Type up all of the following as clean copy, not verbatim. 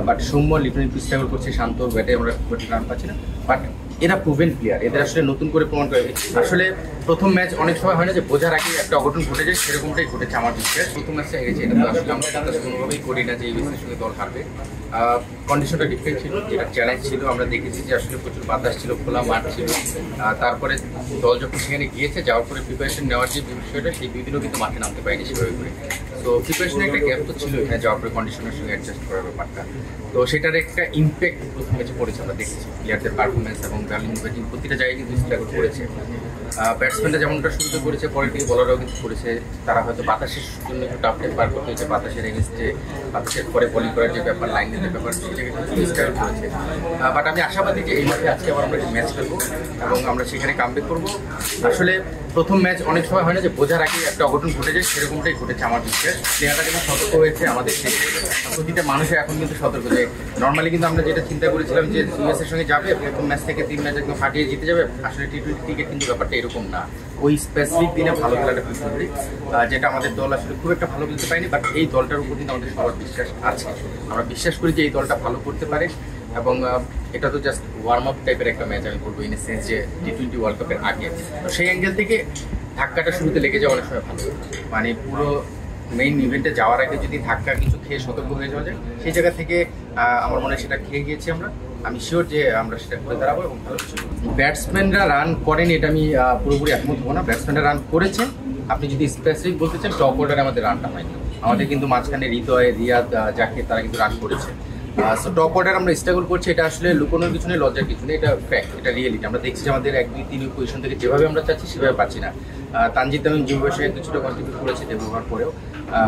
But Soumya Liton একটু struggle করছে, শান্ত ব্যাটে আমরা রান পাচ্ছি না। বাট এরা প্রুভেন প্লেয়ার, এদের আসলে নতুন করে প্রমাণ করে। আসলে প্রথম ম্যাচ অনেক সময় হয় না যে বোঝার আগে একটা অঘটন ঘটে যায়, সেরকমটাই ঘটেছে আমার বিশ্বাস। প্রথম ম্যাচটা হেরেছে, এটা তো আসলে আমরা কোনোভাবেই করি না যে এই ম্যাচের সঙ্গে দল হারবে। কন্ডিশনটা ডিফারেন্ট ছিল, যেটা চ্যালেঞ্জ ছিল। আমরা দেখেছি যে আসলে প্রচুর বাতাস ছিল, খোলা মাঠ ছিল। তারপরে দল যখন সেখানে গিয়েছে, যাওয়ার পরে প্রিপারেশন নেওয়ার যে বিষয়টা, সেই দুই দিনও কিন্তু মাঠে নামতে পারেনি সেভাবে করে। তো প্রিপারেশনের একটা গ্যাপ তো ছিল এখানে যাওয়ার পরে, কন্ডিশনের সঙ্গে অ্যাডজাস্ট করার ব্যাপারটা। তো সেটার একটা ইম্প্যাক্ট প্রথম ম্যাচে পড়েছে, আমরা দেখেছি প্লেয়ারদের পারফরমেন্স এবং ব্যাটিং প্রতিটা জায়গায় কিন্তু স্ট্রাগল করেছে। ব্যাটসম্যানরা যেমনটা শুরুতে করেছে, পরের দিকে বলাররাও কিন্তু করেছে। তারা হয়তো বাতাসের জন্য একটু টাফ টাইম পার করতে হয়েছে, বাতাসের এগেনস্টে, বাতাসের পরে বোলিং করার যে ব্যাপার, লাইন দিতে ব্যাপার, সেটাকে কিন্তু স্ট্রাগল করেছে। বাট আমি আশাবাদী যে এই মাঠে আজকে আবার আমরা ম্যাচ খেলবো এবং আমরা সেখানে কামব্যাক করবো। আসলে প্রথম ম্যাচ অনেক সময় হয় না যে বোঝার আগে একটা অঘটন ঘটে যায়, সেরকমটাই ঘটেছে আমার বিশ্বাস। প্লেয়াররা কিন্তু সতর্ক হয়েছে, আমাদের প্রতিটা মানুষের এখন কিন্তু সতর্ক। যে নর্মালি কিন্তু আমরা যেটা চিন্তা করেছিলাম যে ইউএস এর সঙ্গে যাবে, প্রথম ম্যাচ থেকে 3 ম্যাচ একদম ফাটিয়ে জিতে যাবে, আসলে টি-20 ক্রিকেট কিন্তু ব্যাপারটা এরকম না। ওই স্পেসিফিক দিনে ভালো খেলাটা খুব জরুরি, যেটা আমাদের দল আসলে খুব একটা ভালো খেলতে পারেনি। বাট এই দলটার উপর কিন্তু আমাদের সবার বিশ্বাস আছে, আমরা বিশ্বাস করি যে এই দলটা ভালো করতে পারে। এবং এটা তো জাস্ট ওয়ার্ম আপ টাইপের একটা ম্যাচ আমি বলবো, ইন এ সেন্স যে টি-20 ওয়ার্ল্ড কাপের আগে। তো সেই অ্যাঙ্গেল থেকে ধাক্কাটা শুরুতে লেগে যাওয়া অনেক সময় ভালো, মানে পুরো মেইন ইভেন্টে যাওয়ার আগে যদি ধাক্কা কিছু খেয়ে সতর্ক হয়ে যাওয়া যায়, সেই জায়গা থেকে আমার মনে হয় সেটা খেয়ে গিয়েছি আমরা। আমি শিওর যে আমরা সেটা করে দাঁড়াবো এবং ভালো কিছু। ব্যাটসম্যানরা রান করেনি এটা আমি পুরোপুরি একমত হবো না। ব্যাটসম্যানরা রান করেছে। আপনি যদি স্পেসিফিক বলতে চান, টপ অর্ডারে আমাদের রানটা হয়নি। আমাদের কিন্তু মাঝখানে হৃদয়, রিয়াদ, জাকির, তারা কিন্তু রান করেছে। সো টপ অর্ডার আমরা স্ট্রাগল করছি, এটা আসলে লুকোনোর কিছু নেই, লজ্জার কিছু নেই, এটা ফ্যাক্ট, এটা রিয়েলিটি। আমরা দেখছি যে আমাদের 1, 2, 3 পজিশন থেকে যেভাবে আমরা চাচ্ছি সেভাবে পাচ্ছি না। তানজিদ তামিম যেভাবে সে কিছুটা কন্ট্রিবিউট করেছে ডেভ ওভার পরেও,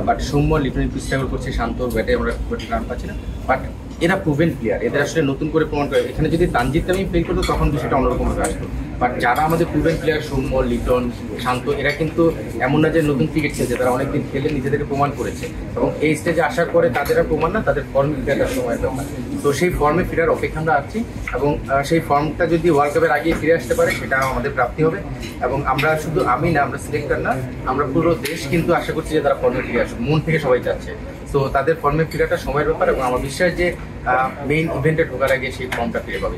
বাট সৌম্য লিটন একটু স্ট্রাগল করছে, শান্ত ব্যাটে আমরা রান পাচ্ছি না। বাট এরা প্রুভেন প্লেয়ার, এদের আসলে নতুন করে প্রমাণ করে। এখানে যদি তানজিদ তামিম ফেল করতো তখন বিষয়টা অন্যরকমভাবে আসতো। বাট যারা আমাদের প্রুভেন প্লেয়ার, সৌম্য, লিটন, শান্ত, এরা কিন্তু এমন না যে নতুন ক্রিকেট খেলছে, তারা অনেকদিন খেলে নিজেদেরকে প্রমাণ করেছে এবং এই স্টেজে আসার পরে তাদের আর প্রমাণ না, তাদের ফর্মে ফেরার সময়ের ব্যাপার। তো সেই ফর্মে ফেরার অপেক্ষা আমরা আছি এবং সেই ফর্মটা যদি ওয়ার্ল্ড কাপের আগে ফিরে আসতে পারে, সেটা আমাদের প্রাপ্তি হবে। এবং আমরা শুধু আমি না, আমরা সিলেক্টর না, আমরা পুরো দেশ কিন্তু আশা করছি যে তারা ফর্মে ফিরে আসুক, মন থেকে সবাই চাচ্ছে। তো তাদের ফর্মে ফেরাটা সময়ের ব্যাপার এবং আমার বিশ্বাস যে মেইন ইভেন্টে ঢোকার আগে সেই ফর্মটা ফিরে পাবে।